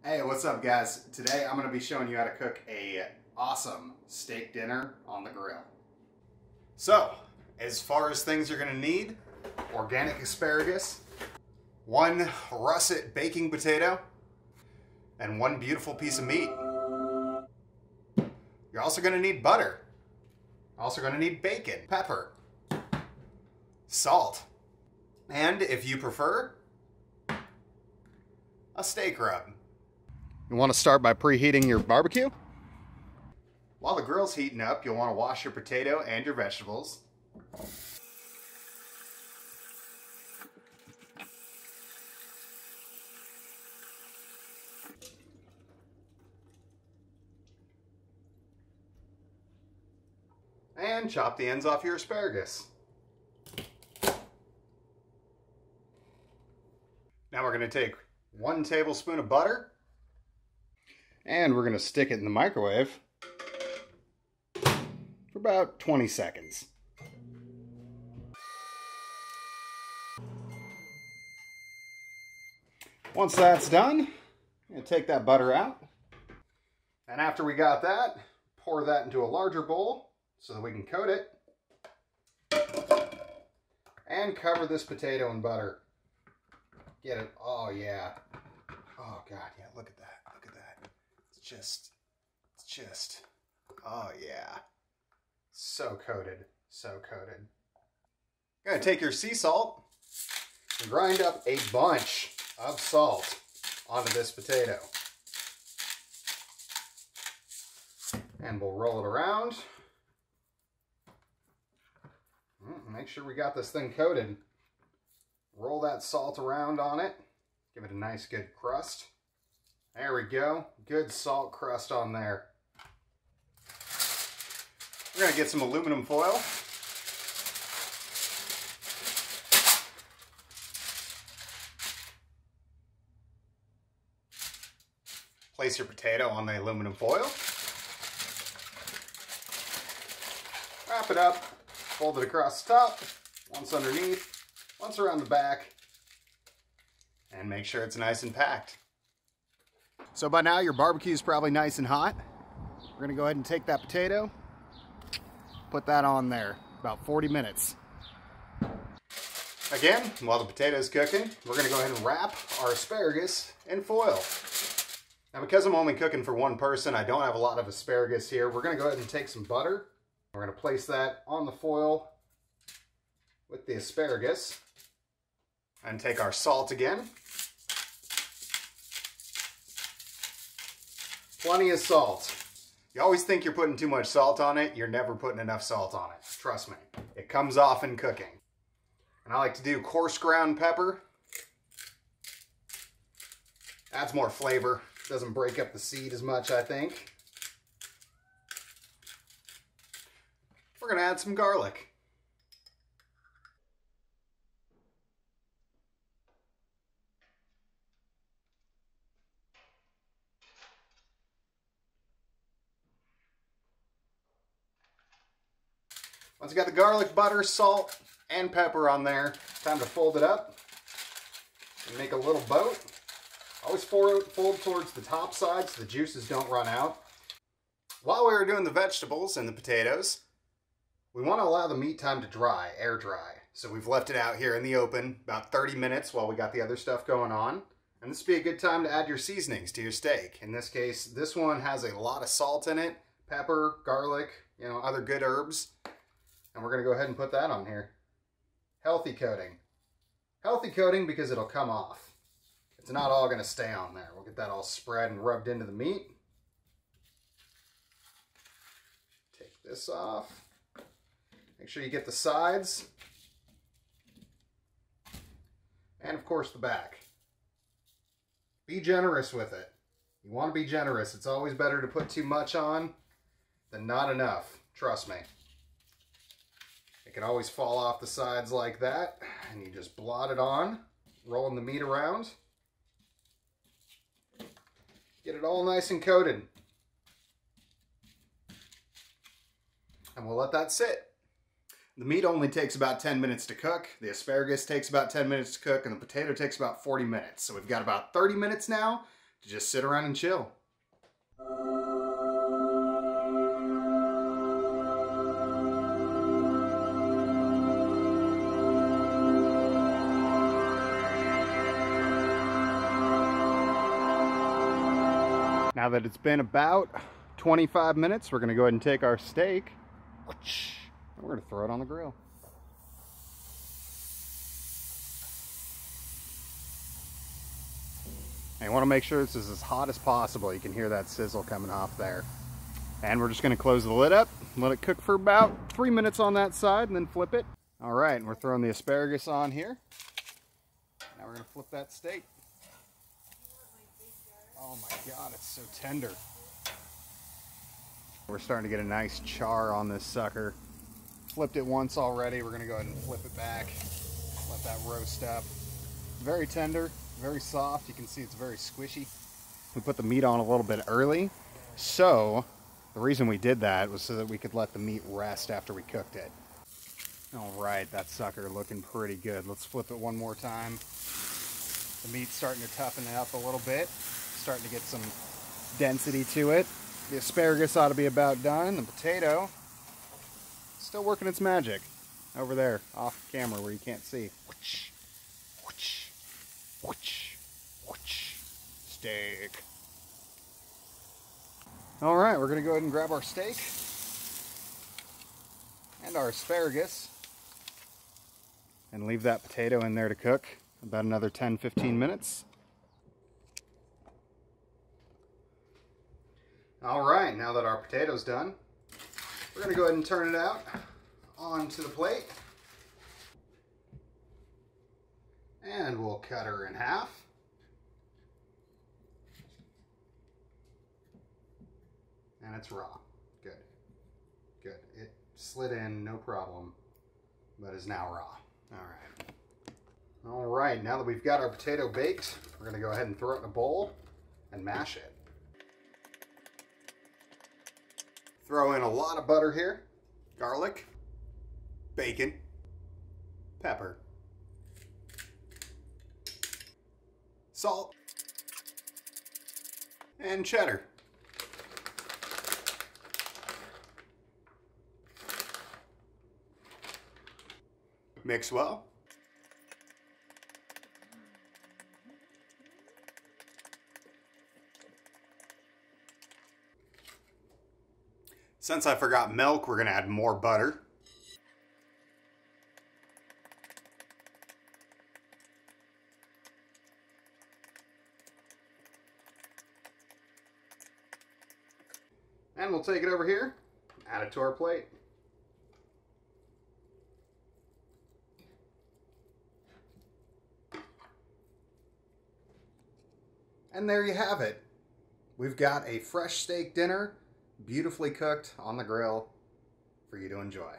Hey, what's up guys? Today I'm going to be showing you how to cook a awesome steak dinner on the grill. So, as far as things you're going to need, organic asparagus, one russet baking potato, and one beautiful piece of meat. You're also going to need butter. Also going to need bacon, pepper, salt, and if you prefer, a steak rub. You want to start by preheating your barbecue. While the grill's heating up, you'll want to wash your potato and your vegetables. And chop the ends off your asparagus. Now we're going to take 1 tablespoon of butter, and we're going to stick it in the microwave for about 20 seconds. Once that's done, I'm going to take that butter out. And after we got that, pour that into a larger bowl so that we can coat it. And cover this potato in butter. Get it, oh yeah. Oh God, yeah, look at that. It's just, oh yeah. So coated, so coated. You're gonna take your sea salt and grind up a bunch of salt onto this potato. And we'll roll it around. Make sure we got this thing coated. Roll that salt around on it. Give it a nice good crust. There we go. Good salt crust on there. We're going to get some aluminum foil. Place your potato on the aluminum foil. Wrap it up. Fold it across the top. Once underneath. Once around the back. And make sure it's nice and packed. So by now your barbecue is probably nice and hot. We're going to go ahead and take that potato, put that on there, about 40 minutes. Again, while the potato is cooking, we're going to go ahead and wrap our asparagus in foil. Now because I'm only cooking for one person, I don't have a lot of asparagus here. We're going to go ahead and take some butter. We're going to place that on the foil with the asparagus. And take our salt again. Plenty of salt. You always think you're putting too much salt on it. You're never putting enough salt on it. Trust me. It comes off in cooking. And I like to do coarse ground pepper. Adds more flavor. Doesn't break up the seed as much, I think. We're going to add some garlic. Once you got the garlic, butter, salt, and pepper on there, time to fold it up and make a little boat. Always fold towards the top side so the juices don't run out. While we were doing the vegetables and the potatoes, we want to allow the meat time to dry, air dry. So we've left it out here in the open about 30 minutes while we got the other stuff going on. And this would be a good time to add your seasonings to your steak. In this case, this one has a lot of salt in it, pepper, garlic, other good herbs. And we're going to go ahead and put that on here. Healthy coating. Healthy coating because it'll come off. It's not all going to stay on there. We'll get that all spread and rubbed into the meat. Take this off. Make sure you get the sides. And of course the back. Be generous with it. You want to be generous. It's always better to put too much on than not enough. Trust me. It can always fall off the sides like that, and you just blot it on, rolling the meat around. Get it all nice and coated. And we'll let that sit. The meat only takes about 10 minutes to cook, the asparagus takes about 10 minutes to cook, and the potato takes about 40 minutes. So we've got about 30 minutes now to just sit around and chill. Now that it's been about 25 minutes, we're going to go ahead and take our steak. We're going to throw it on the grill. And you want to make sure this is as hot as possible. You can hear that sizzle coming off there. And we're just going to close the lid up, let it cook for about 3 minutes on that side, and then flip it. All right, and we're throwing the asparagus on here. Now we're going to flip that steak. Oh my God, it's so tender. We're starting to get a nice char on this sucker. Flipped it once already. We're gonna go ahead and flip it back. Let that roast up. Very tender, very soft. You can see it's very squishy. We put the meat on a little bit early. So the reason we did that was so that we could let the meat rest after we cooked it. All right, that sucker looking pretty good. Let's flip it one more time. The meat's starting to toughen up a little bit. Starting to get some density to it. The asparagus ought to be about done. The potato still working its magic over there off camera where you can't see. Whoosh, whoosh, whoosh, whoosh. Steak. All right, we're gonna go ahead and grab our steak and our asparagus and leave that potato in there to cook about another 10-15 minutes. All right, now that our potato's done, we're gonna go ahead and turn it out onto the plate. And we'll cut her in half. And it's raw. Good. Good. It slid in, no problem, but is now raw. All right. All right, now that we've got our potato baked, we're gonna go ahead and throw it in a bowl and mash it. Throw in a lot of butter here, garlic, bacon, pepper, salt, and cheddar. Mix well. Since I forgot milk, we're going to add more butter. And we'll take it over here, add it to our plate. And there you have it. We've got a fresh steak dinner, beautifully cooked on the grill for you to enjoy.